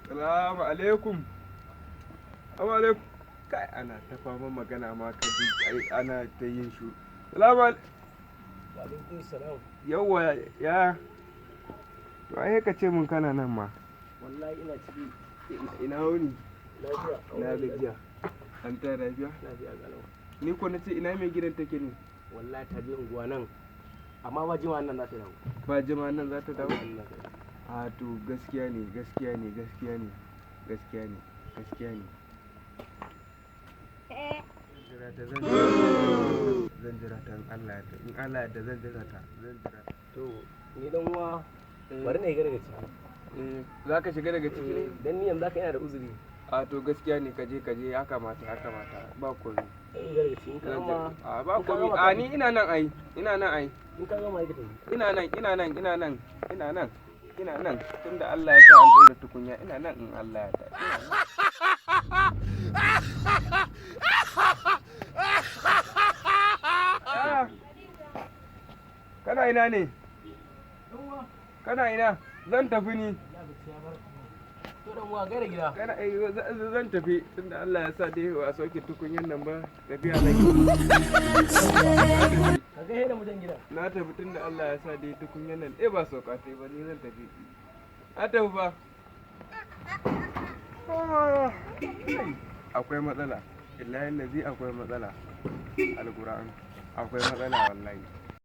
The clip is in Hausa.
Salamu alaikum. Salamu alaikum. Kai ana ta fama magana ma ka ji ai ana ta yin shu. Salamu alaikum. Wa alaikum salam. Yawwa ya. To ai ka ce mun kana nan ma. Wallahi ina ciki. Ina wuni? Lafiya. Ina gajiya. An ta lafiya? Lafiya galau. Ni ko na ce ina mai gidan take ne? Wallahi ta je unguwa nan. Amma ba jima nan za ta dawo. Ba jima nan za ta dawo? Allah ya. A to gaskiya ne gaskiya ne gaskiya ne gaskiya ne gaskiya ne. Zan jira ta in Allah ya ta in Allah ya da zan jira ta zan jira ta. To ni dan uwa bari na yi daga ciki. Za ka shiga daga ciki ne? Dan ni yanzu zaka yana da uzuri. A to gaskiya ne kaje ya kamata ba komai. Sai daga ciki in ka gama. A ba komai. A ni ina nan ai In ka gama yi ka tafi. ina nan tunda Allah ya sa an ɗora tukunya ina nan in Allah ya ta. Kana ina ne? Kana ina? Zan tafi ni. To dan uwa gaida gida. Zan tafi tunda Allah ya sa dai wa sauke tukunyan nan ba tafiya zan yi. Ka ga da mutan gida. Na tafi tunda Allah ya sa dai tukunyan nan ba sauka sai ba ni zan tafi. Na tafi ba. Akwai matsala. Illahi lazi akwai matsala. Alquran akwai matsala wallahi.